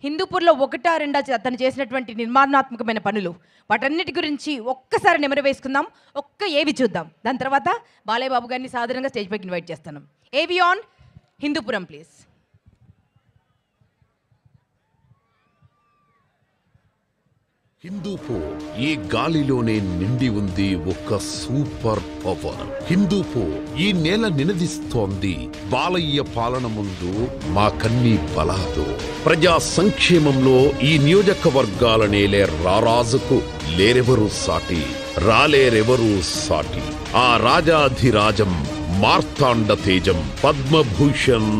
హిందూపూర్లో ఒకటా రెండా అతను చేసినటువంటి నిర్మాణాత్మకమైన పనులు, వాటన్నిటి గురించి ఒక్కసారి నెమరు వేసుకుందాం. ఏవి చూద్దాం. దాని తర్వాత బాలయ్య బాబు గారిని సాధారణంగా స్టేజ్ పైకి ఇన్వైట్ చేస్తున్నాం. ఏవి ఆన్ హిందూపురం ప్లీజ్. హిందూపూర్ ఈ గాలిలోనే నిండి ఉంది ఒక సూపర్ పవర్. హిందూపూర్ ఈ నేల నినదిస్తోంది, బాలయ్య పాలన ముందు మా కన్నీ బలాదు. ప్రజా సంక్షేమంలో ఈ నియోజకవర్గాల నేలే రారాజుకు లేరెవరూ సాటి, రాలేరెవరూ సాటి. ఆ రాజాధిరాజం మార్తాండ తేజం పద్మభూషణ్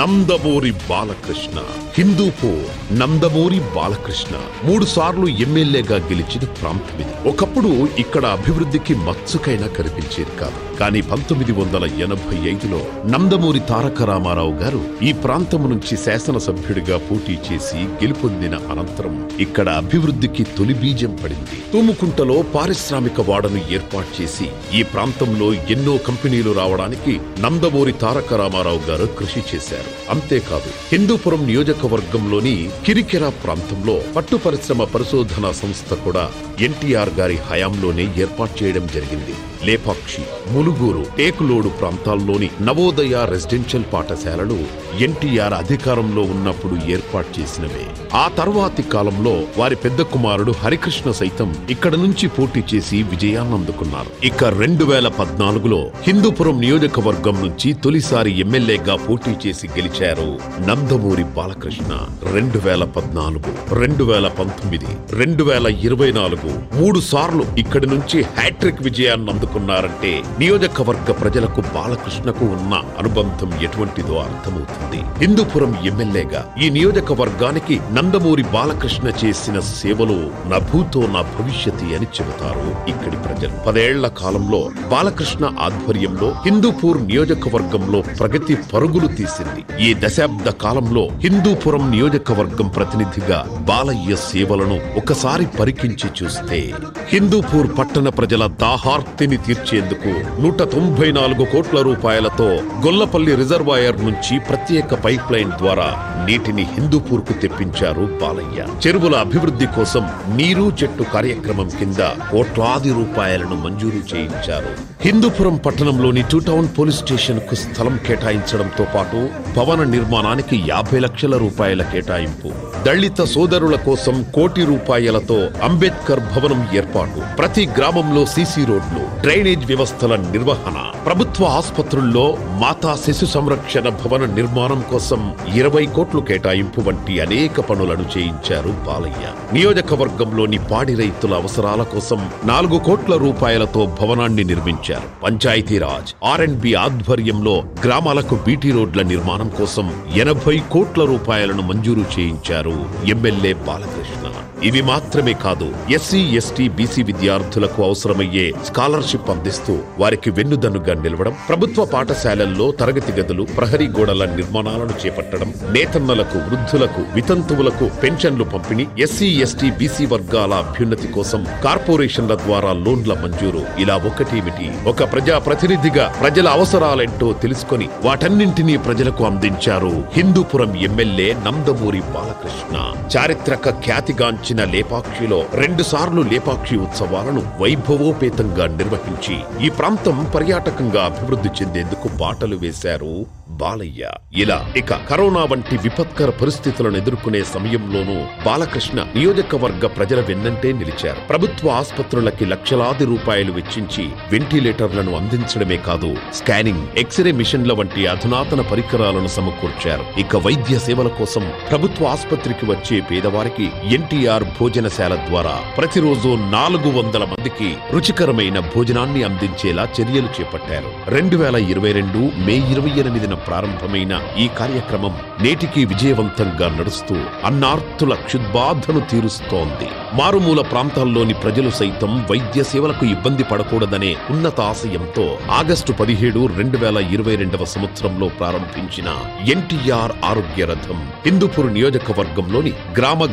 నందమూరి బాలకృష్ణ. హిందూపూర్ నందమూరి బాలకృష్ణ 3 సార్లు ఎమ్మెల్యేగా గెలిచిన ప్రాంతం ఇది. ఒకప్పుడు ఇక్కడ అభివృద్ధికి మచ్చుకైనా కనిపించేది కాదు. కానీ 1985లో నందమూరి తారక రామారావు గారు ఈ ప్రాంతం నుంచి శాసనసభ్యుడిగా పోటీ చేసి గెలుపొందిన అనంతరం ఇక్కడ అభివృద్ధికి తొలి బీజం పడింది. తూముకుంటలో పారిశ్రామిక వాడను ఏర్పాటు చేసి ఈ ప్రాంతంలో ఎన్నో కంపెనీలు రావడానికి నందమూరి తారక రామారావు గారు కృషి చేశారు. అంతేకాదు హిందూపురం నియోజకవర్గంలోని కిరికెర ప్రాంతంలో పట్టు పరిశ్రమ పరిశోధనా సంస్థ కూడా ఎన్టీఆర్ గారి హయాంలోనే ఏర్పాటు చేయడం జరిగింది. లేపాక్షి, ములుగూరు, టేకులోడు ప్రాంతాల్లోని నవోదయ రెసిడెన్షియల్ పాఠశాలలు ఎన్టీఆర్ అధికారంలో ఉన్నప్పుడు ఏర్పాటు చేసినవే. ఆ తర్వాతి కాలంలో వారి పెద్ద కుమారుడు హరికృష్ణ సైతం ఇక్కడ నుంచి పోటీ చేసి విజయాన్ని అందుకున్నారు. ఇక 2014లో హిందూపురం నియోజకవర్గం నుంచి తొలిసారి ఎమ్మెల్యేగా పోటీ చేసి గెలిచారు నందమూరి బాలకృష్ణ. 2014, 2019, 2024 3 సార్లు ఇక్కడి నుంచి హ్యాట్రిక్ విజయాన్ని అందుకున్నారంటే నియోజకవర్గ ప్రజలకు బాలకృష్ణకు ఉన్న అనుబంధం ఎటువంటిదో అర్థమవుతుంది. హిందూపురం ఎమ్మెల్యేగా ఈ నియోజకవర్గానికి నందమూరి బాలకృష్ణ చేసిన సేవలు నా భూతో నా భవిష్యతి అని చెబుతారు ఇక్కడి ప్రజలు. 10 ఏళ్ల కాలంలో బాలకృష్ణ ఆధ్వర్యంలో హిందూపూర్ నియోజకవర్గంలో ప్రగతి పరుగులు తీసింది. ఈ దశాబ్ద కాలంలో హిందూపురం నియోజకవర్గం ప్రతినిధిగా బాలయ్య సేవలను ఒకసారి పరికించి చూస్తే హిందూపూర్ పట్టణ ప్రజల దాహార్తిని తీర్చేందుకు 194 కోట్ల రూపాయలతో గొల్లపల్లి రిజర్వాయర్ నుంచి ప్రత్యేక పైప్ లైన్ ద్వారా నీటిని హిందూపూర్ కు తెప్పించారు బాలయ్య. చెరువుల అభివృద్ధి కోసం నీరు చెట్టు కార్యక్రమం కింద కోట్లాది రూపాయలను మంజూరు చేయించారు. హిందూపురం పట్టణంలోని 2 టౌన్ పోలీస్ స్టేషన్ కు స్థలం కేటాయించడంతో పాటు భవన నిర్మాణానికి 50 లక్షల రూపాయల కేటాయింపు, దళిత సోదరుల కోసం 1 కోటి రూపాయలతో అంబేద్కర్ భవనం ఏర్పాటు, ప్రతి గ్రామంలో సీసీ రోడ్లు, డ్రైనేజ్ వ్యవస్థల నిర్వహణ, ప్రభుత్వ ఆసుపత్రుల్లో మాతా శిశు సంరక్షణ భవన నిర్మాణం కోసం 20 కోట్లు కేటాయింపు వంటి అనేక పనులను చేయించారు బాలయ్య. నియోజకవర్గంలోని పాడి రైతుల అవసరాల కోసం 4 కోట్ల రూపాయలతో భవనాన్ని నిర్మించారు. పంచాయతీరాజ్ R&B ఆధ్వర్యంలో గ్రామాలకు బీటీ రోడ్ల నిర్మాణం కోసం 80 కోట్ల రూపాయలను మంజూరు చేయించారు ఎమ్మెల్యే బాలకృష్ణ. ఇవి మాత్రమే కాదు, ఎస్సీ, ఎస్టీ, బీసీ విద్యార్థులకు అవసరమయ్యే స్కాలర్షిప్ అందిస్తూ వారికి వెన్నుదన్నుగా నిలవడం, ప్రభుత్వ పాఠశాలల్లో తరగతి గదులు, ప్రహరీ గోడల నిర్మాణాలను చేపట్టడం, నేతన్నలకు, వృద్ధులకు, వితంతువులకు పెన్షన్లు పంపిణీ, ఎస్సీ, ఎస్టీ, బీసీ వర్గాల అభ్యున్నతి కోసం కార్పొరేషన్ల ద్వారా లోన్ల మంజూరు. ఇలా ఒకటేమిటి, ఒక ప్రజా ప్రతినిధిగా ప్రజల అవసరాలేంటో తెలుసుకొని వాటన్నింటినీ ప్రజలకు అందించారు హిందూపురం ఎమ్మెల్యే నందమూరి బాలకృష్ణ. చారిత్రక ఖ్యాతిగాంచిన లేపాక్షిలో 2 సార్లు లేపాక్షి ఉత్సవాలను వైభవోపేతంగా నిర్వహించి ఈ ప్రాంతం పర్యాటకంగా అభివృద్ధి చెందేందుకు బాటలు వేశారు బాలయ్య. ఇలా ఇక కరోనా వంటి విపత్కర పరిస్థితులను ఎదుర్కొనే సమయంలోనూ బాలకృష్ణ నియోజకవర్గ ప్రజల వెన్నంటే నిలిచారు. ప్రభుత్వ ఆసుపత్రులకి లక్షలాది రూపాయలు వెచ్చించి వెంటిలేటర్లను అందించడమే కాదు, స్కానింగ్, ఎక్స్రే మిషన్ల వంటి అధునాతన పరికరాలను సమకూర్చారు. ఇక వైద్య సేవల కోసం ప్రభుత్వ ఆసుపత్రికి వచ్చే పేదవారికి ఎన్టీఆర్ భోజనశాల ద్వారా ప్రతిరోజు 400 మందికి రుచికరమైన భోజనాన్ని అందించేలా చర్యలు చేపట్టారు. 2022 మే 28న ప్రారంభమైన ఈ కార్యక్రమం నేటికి విజయవంతంగా నడుస్తూ అన్నార్తుల క్షుద్బాధను తీరుస్తోంది. మారుమూల ప్రాంతాల్లోని ప్రజలు సైతం వైద్య సేవలకు ఇబ్బంది పడకూడదనే ఉన్నత ఆశయంతో ఆగస్టు 17, 2022వ సంవత్సరంలో ప్రారంభించిన ఎన్టీఆర్ ఆరోగ్య రథం హిందూపూర్ నియోజకవర్గంలోని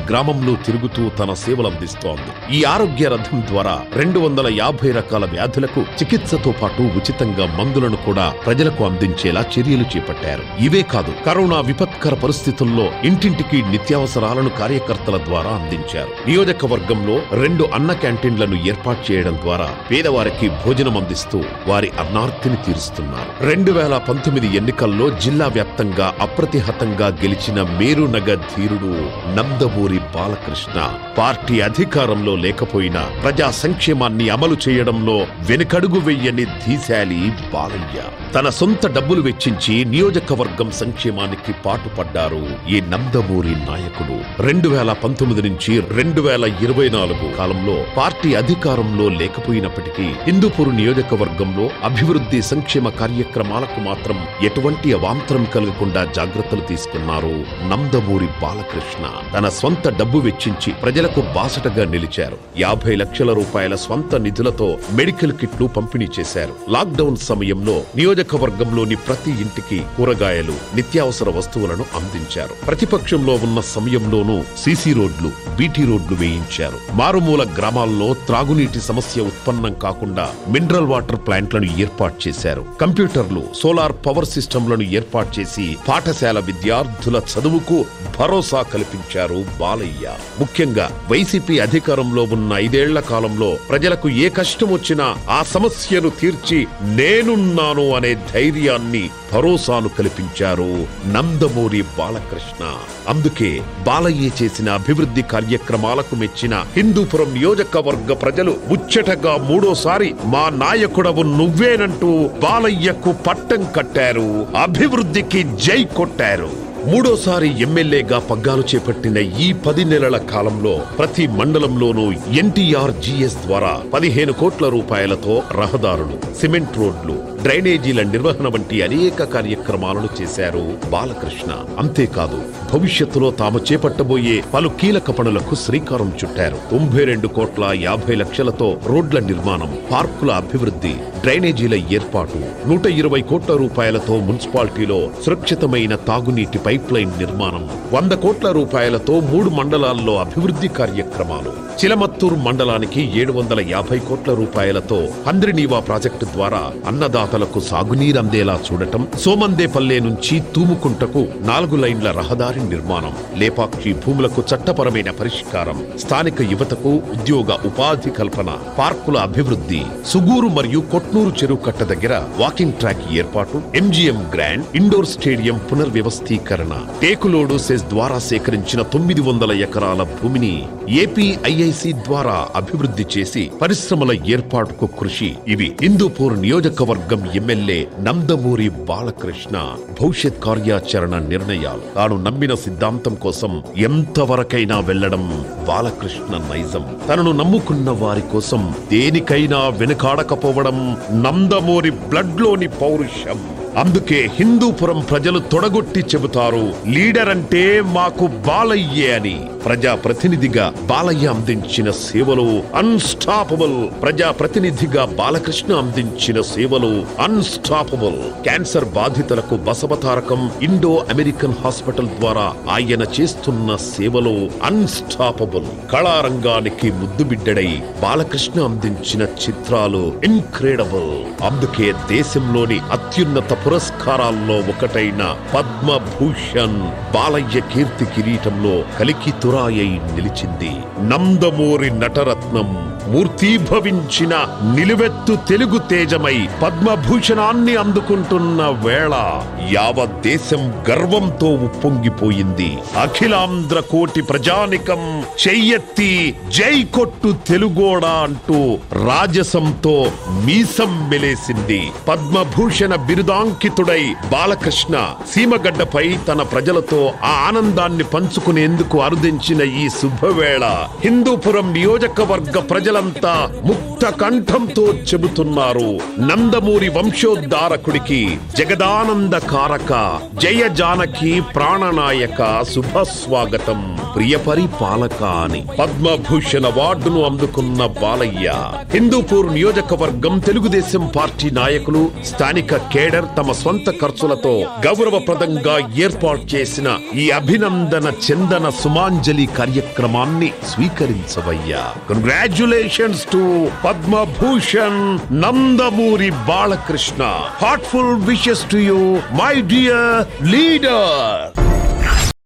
గ్రామంలో తిరుగుతూ తన సేవలందిస్తోంది. ఈ ఆరోగ్య రథం ద్వారా 250 రకాల వ్యాధులకు చికిత్సతో పాటు ఉచితంగా మందులను కూడా ప్రజలకు అందించేలా చర్యలు చేపట్టారు. ఇవే కాదు, కరోనా విపత్కర పరిస్థితుల్లో ఇంటింటికి నిత్యావసరాలను కార్యకర్తల ద్వారా అందించారు. నియోజకవర్గంలో 2 అన్న క్యాంటీన్లను ఏర్పాటు చేయడం ద్వారా పేదవారికి భోజనం అందిస్తూ వారి అన్నార్తిని తీరుస్తున్నారు. 2019 ఎన్నికల్లో జిల్లా వ్యాప్తంగా అప్రతిహతంగా గెలిచిన మేరునగర్ ధీరుడు నందమూరి బాలకృష్ణ పార్టీ అధికారంలో లేకపోయినా ప్రజా సంక్షేమాన్ని అమలు చేయడంలో వెనుకడుగు వెయ్యని ధీశాలి బాలయ్య. తన సొంత డబ్బులు వెచ్చించి నియోజకవర్గం సంక్షేమానికి పాటుపడ్డారు ఈ నందమూరి నాయకుడు. 2019 నుంచి 2024 కాలంలో పార్టీ అధికారంలో లేకపోయినప్పటికీ హిందూపూర్ నియోజకవర్గంలో అభివృద్ధి సంక్షేమ కార్యక్రమాలకు మాత్రం ఎటువంటి అవాంతరం కలగకుండా జాగ్రత్తలు తీసుకున్నారు నందమూరి బాలకృష్ణ. తన స్వంత డబ్బు వెచ్చించి ప్రజలకు బాసటగా నిలిచారు. 50 లక్షల రూపాయల స్వంత నిధులతో మెడికల్ కిట్లు పంపిణీ చేశారు. లాక్డౌన్ సమయంలో నియోజకవర్గంలోని ప్రతి ఇంటికి కూరగాయలు, నిత్యావసర వస్తువులను అందించారు. ప్రతిపక్షంలో ఉన్న సమయంలోనూ సీసీ రోడ్లు, బీటీ రోడ్లు వేయించారు. మారుమూల గ్రామాల్లో త్రాగునీటి సమస్య ఉత్పన్నం కాకుండా మినరల్ వాటర్ ప్లాంట్లను ఏర్పాటు చేశారు. కంప్యూటర్లు, సోలార్ పవర్ సిస్టంలను ఏర్పాటు చేసి పాఠశాల విద్యార్థుల చదువుకు భరోసా కల్పించారు బాలయ్య. ముఖ్యంగా వైసీపీ అధికారంలో ఉన్న 5 ఏళ్ల కాలంలో ప్రజలకు ఏ కష్టం వచ్చినా ఆ సమస్యను తీర్చి నేనున్నాను అనే ధైర్యాన్ని, భరోసాను కల్పించారు నందమూరి బాలకృష్ణ. అందుకే బాలయ్య చేసిన అభివృద్ధి కార్యక్రమాలకు మెచ్చిన హిందూపురం నియోజకవర్గ ప్రజలు ముచ్చటగా 3వ మా నాయకుడవు నువ్వేనంటూ బాలయ్యకు పట్టం కట్టారు. అభివృద్ధికి జై కొట్టారు. 3వ ఎమ్మెల్యేగా పగ్గాలు చేపట్టిన ఈ 10 నెలల కాలంలో ప్రతి మండలంలోనూ NTRGS ద్వారా 15 కోట్ల రూపాయలతో రహదారులు, సిమెంట్ రోడ్లు, డ్రైనేజీల నిర్వహణ వంటి అనేక కార్యక్రమాలను చేశారు బాలకృష్ణ. అంతేకాదు, భవిష్యత్తులో తాము చేపట్టబోయే పలు కీలక పనులకు శ్రీకారం చుట్టారు. 92 కోట్ల 50 లక్షలతో రోడ్ల నిర్మాణం, పార్కుల అభివృద్ధి, డ్రైనేజీల ఏర్పాటు, 120 కోట్ల రూపాయలతో మున్సిపాలిటీలో సురక్షితమైన తాగునీటి పైప్ లైన్ నిర్మాణం, 100 కోట్ల రూపాయలతో 3 మండలాల్లో అభివృద్ధి కార్యక్రమాలు, చిలమత్తూరు మండలానికి 750 కోట్ల రూపాయలతో హంద్రినీవా ప్రాజెక్టు ద్వారా అన్నదాతలకు సాగునీరందేలా చూడటం, సోమందేపల్లె నుంచి తూముకుంటకు 4 లైన్ల రహదారి నిర్మాణం, లేపాక్షి భూములకు చట్టపరమైన పరిష్కారం, స్థానిక యువతకు ఉద్యోగ ఉపాధి కల్పన, పార్కుల అభివృద్ధి, సుగూరు మరియు కొట్నూరు చెరువు కట్ట దగ్గర వాకింగ్ ట్రాక్ ఏర్పాటు, MGM గ్రాండ్ ఇండోర్ స్టేడియం పునర్వ్యవస్థీకరణ, టేకులోడు సెస్ ద్వారా సేకరించిన 900 ఎకరాల భూమిని APIIC ద్వారా అభివృద్ధి చేసి పరిశ్రమల ఏర్పాటుకు కృషి. ఇవి హిందూపూర్ నియోజకవర్గం ఎమ్మెల్యే నందమూరి బాలకృష్ణ భవిష్యత్ కార్యాచరణ నిర్ణయాలు. తాను నమ్మిన సిద్ధాంతం కోసం ఎంతవరకైనా వెళ్లడం బాలకృష్ణ నైజం. తనను నమ్ముకున్న వారి కోసం దేనికైనా వెనుకాడకపోవడం నందమూరి బ్లడ్లోని పౌరుషం. అందుకే హిందూపురం ప్రజలు తొడగొట్టి చెబుతారు, లీడర్ అంటే మాకు బాలయ్యే అని. ప్రజాప్రతినిధిగా బాలయ్య అందించిన సేవలు అన్స్టాపబుల్. ప్రజాప్రతినిధిగా బాలకృష్ణ అందించిన సేవలు అన్స్టాపబుల్. క్యాన్సర్ బాధితులకు బసవతారకం ఇండో అమెరికన్ హాస్పిటల్ ద్వారా ఆయన చేస్తున్న సేవలు అన్స్టాపబుల్. కళారంగానికి ముద్దుబిడ్డడై బాలకృష్ణ అందించిన చిత్రాలు ఇన్క్రెడిబుల్. అందుకే దేశంలోని అత్యున్నత పురస్కారాల్లో ఒకటైన పద్మభూషణ్ బాలయ్య కీర్తి కిరీటంలో కలికి తురాయై నిలిచింది. నందమూరి నటరత్నం మూర్తీభవించిన నిలువెత్తు తెలుగు తేజమై పద్మభూషణాన్ని అందుకుంటున్న వేళ యావత్ దేశం గర్వంతో ఉప్పొంగిపోయింది. అఖిలాంధ్ర కోటి ప్రజానికం చెయ్యెత్తి జై కొట్టు తెలుగోడా అంటూ రాజసంతో మీసం మెలేసింది. పద్మభూషణ బిరుదాంకితుడై బాలకృష్ణ సీమగడ్డపై తన ప్రజలతో ఆ ఆనందాన్ని పంచుకునేందుకు అరుదించిన ఈ శుభవేళ హిందూపురం నియోజకవర్గ ప్రజలంతా ముక్త కంఠంతో చెబుతున్నారు, నందమూరి వంశోద్ధారకుడికి, జగదానంద కారక, జయ జానకి ప్రాణనాయక శుభస్వాగతం, ప్రియ పరిపాలక అని పద్మభూషణ్ అవార్డును అందుకున్న బాలయ్య. హిందూపూర్ నియోజకవర్గం తెలుగుదేశం పార్టీ నాయకులు, స్థానిక కేడర్ తమ స్వంత ఖర్చులతో గౌరవప్రదంగా ఏర్పాటు చేసిన ఈ అభినందన చందన సుమాంజలి శ్రద్ధాంజలి కార్యక్రమాన్ని స్వీకరించవయ్యా. Congratulations to Padma Bhushan Nandamuri Balakrishna. Heartful wishes to you my dear leader.